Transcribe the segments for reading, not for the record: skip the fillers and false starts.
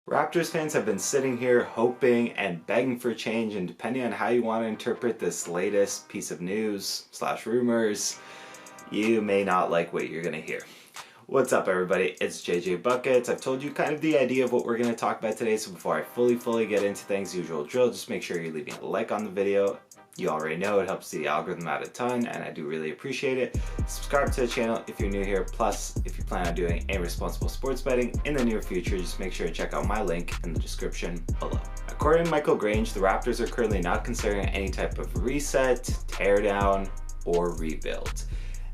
Raptors fans have been sitting here hoping and begging for change, and depending on how you want to interpret this latest piece of news slash rumors, you may not like what you're going to hear. What's up everybody, it's JJ Buckets. I've told you kind of the idea of what we're going to talk about today, so before I fully get into things, usual drill, just make sure you're leaving a like on the video. You already know it helps the algorithm out a ton, and I do really appreciate it. Subscribe to the channel if you're new here. Plus, if you plan on doing a responsible sports betting in the near future, just make sure to check out my link in the description below. According to Michael Grange, the Raptors are currently not considering any type of reset, teardown, or rebuild.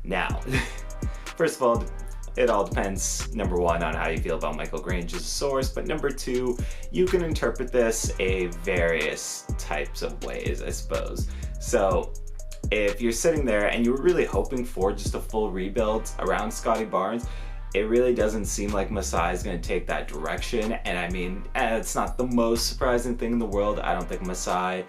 Now, first of all, it all depends, number one, on how you feel about Michael Grange as a source, but number two, you can interpret this a various types of ways, I suppose. So if you're sitting there and you were really hoping for just a full rebuild around Scottie Barnes, it really doesn't seem like Masai is going to take that direction. And I mean, it's not the most surprising thing in the world. I don't think Masai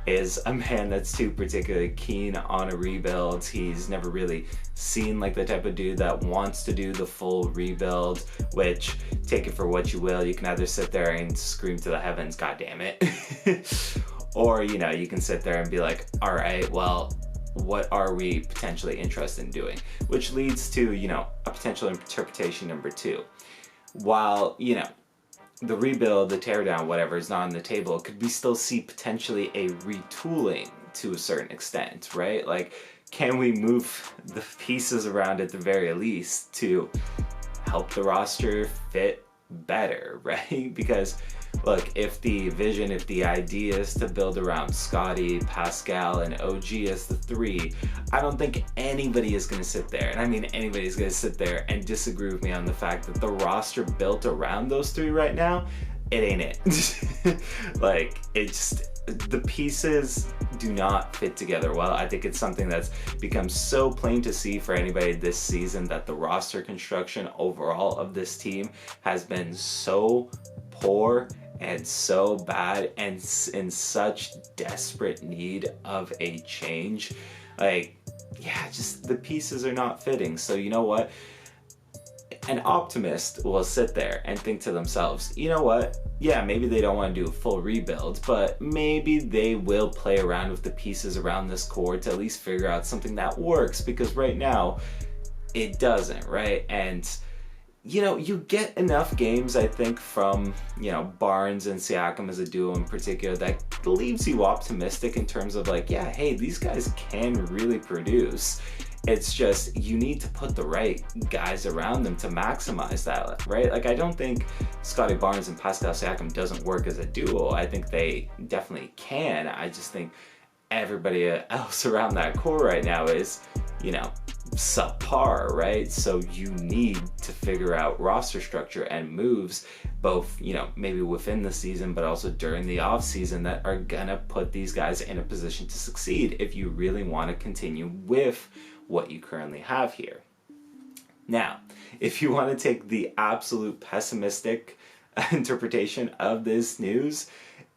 is a man that's too particularly keen on a rebuild. He's never really seen like the type of dude that wants to do the full rebuild, which, take it for what you will, you can either sit there and scream to the heavens, God damn it, or, you know, you can sit there and be like, all right, well, what are we potentially interested in doing? Which leads to, you know, a potential interpretation number two. While, you know, the rebuild, the teardown, whatever is not on the table, could we still see potentially a retooling to a certain extent, right? Like, can we move the pieces around at the very least to help the roster fit better, right? Because look, if the vision, if the idea is to build around Scottie, Pascal, and OG as the three, I don't think anybody is going to sit there, and I mean anybody's going to sit there and disagree with me on the fact that the roster built around those three right now, it ain't it. Like, it's the pieces do not fit together well. I think it's something that's become so plain to see for anybody this season that the roster construction overall of this team has been so poor and so bad and in such desperate need of a change. Like, yeah, just the pieces are not fitting. So you know what? An optimist will sit there and think to themselves, you know what? Yeah, maybe they don't want to do a full rebuild, but maybe they will play around with the pieces around this core to at least figure out something that works, because right now it doesn't, right? And you know, you get enough games, I think, from, you know, Barnes and Siakam as a duo in particular that leaves you optimistic in terms of like, yeah, hey, these guys can really produce. It's just, you need to put the right guys around them to maximize that, right? Like, I don't think Scottie Barnes and Pascal Siakam doesn't work as a duo. I think they definitely can. I just think everybody else around that core right now is, you know, subpar, right? So you need to figure out roster structure and moves, both, you know, maybe within the season, but also during the off season, that are gonna put these guys in a position to succeed if you really want to continue with what you currently have here. Now, if you want to take the absolute pessimistic interpretation of this news,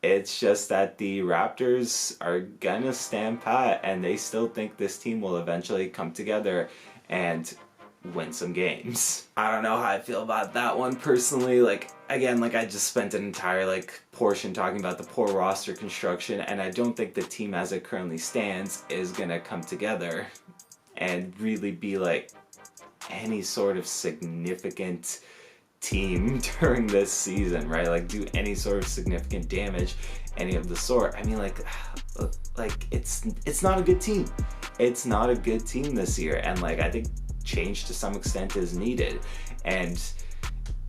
it's just that the Raptors are gonna stand pat and they still think this team will eventually come together and win some games. I don't know how I feel about that one personally. Like, again, like, I just spent an entire like portion talking about the poor roster construction, and I don't think the team as it currently stands is gonna come together and really be like any sort of significant team during this season, right? Like, do any sort of significant damage, any of the sort. I mean, like it's not a good team. It's not a good team this year, and like, I think change to some extent is needed. And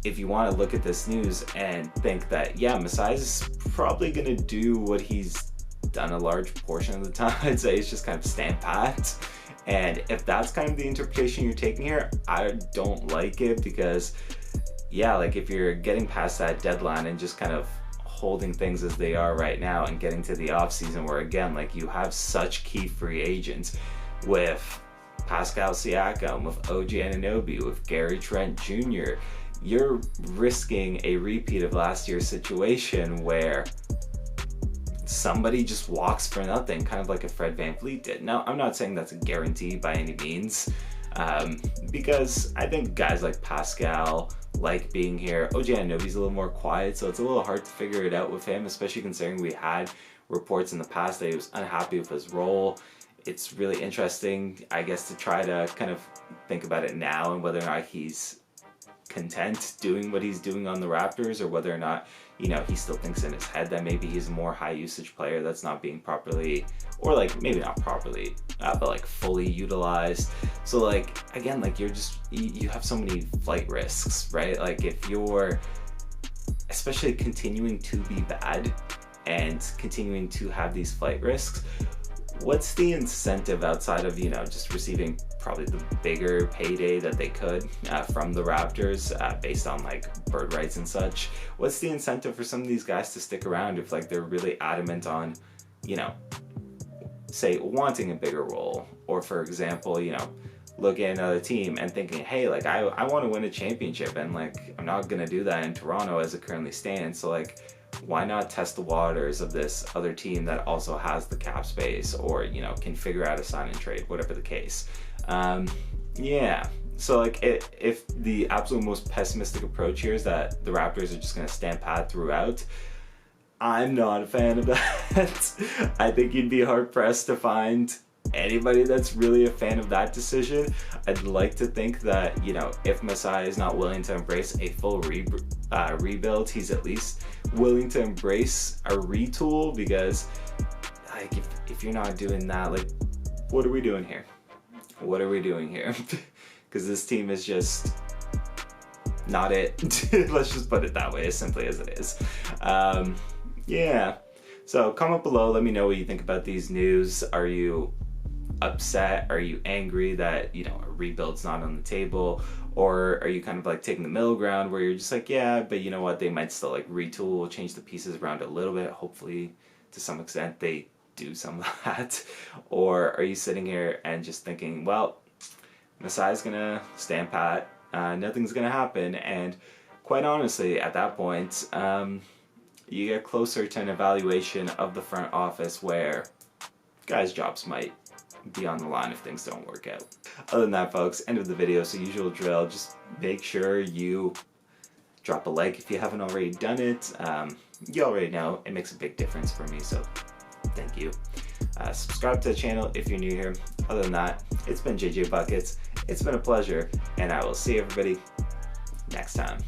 if you want to look at this news and think that, yeah, Masai's probably gonna do what he's done a large portion of the time, I'd say it's just kind of stand pat. And if that's kind of the interpretation you're taking here, I don't like it, because yeah, like, if you're getting past that deadline and just kind of holding things as they are right now and getting to the off season where, again, like, you have such key free agents with Pascal Siakam, with OG Anunoby, with Gary Trent Jr., you're risking a repeat of last year's situation where somebody just walks for nothing, kind of like a Fred VanVleet did. Now, I'm not saying that's a guarantee by any means. Because I think guys like Pascal like being here. OG Anunoby's a little more quiet, so it's a little hard to figure it out with him, especially considering we had reports in the past that he was unhappy with his role. It's really interesting, I guess, to try to kind of think about it now and whether or not he's content doing what he's doing on the Raptors, or whether or not, you know, he still thinks in his head that maybe he's a more high usage player that's not being properly, or like maybe not properly, but like fully utilized. So like, again, like you have so many flight risks, right? Like if you're especially continuing to be bad and continuing to have these flight risks, what's the incentive outside of, you know, just receiving probably the bigger payday that they could from the Raptors based on like bird rights and such? What's the incentive for some of these guys to stick around if like they're really adamant on, you know, say wanting a bigger role, or for example, you know, looking at another team and thinking, hey, like I want to win a championship, and like I'm not gonna do that in Toronto as it currently stands, so like why not test the waters of this other team that also has the cap space, or, you know, can figure out a sign and trade, whatever the case. Yeah, so like if the absolute most pessimistic approach here is that the Raptors are just going to stand pat throughout, I'm not a fan of that. I think you'd be hard pressed to find anybody that's really a fan of that decision. I'd like to think that, you know, if Masai is not willing to embrace a full rebuild, he's at least willing to embrace a retool, because like if you're not doing that, like what are we doing here? What are we doing here? Because this team is just not it. Let's just put it that way, as simply as it is. Yeah, so comment below, let me know what you think about these news. Are you upset? Are you angry that, you know, a rebuild's not on the table? Or are you kind of like taking the middle ground where you're just like, yeah, but you know what, they might still like retool, change the pieces around a little bit, hopefully to some extent they do some of that? Or are you sitting here and just thinking, well, Masai's gonna stand pat, nothing's gonna happen? And quite honestly, at that point, you get closer to an evaluation of the front office where guys' jobs might be on the line if things don't work out. Other than that, folks, end of the video. So usual drill, just make sure you drop a like if you haven't already done it. You already know it makes a big difference for me, so thank you. Subscribe to the channel if you're new here. Other than that, it's been JJ Buckets. It's been a pleasure, and I will see everybody next time.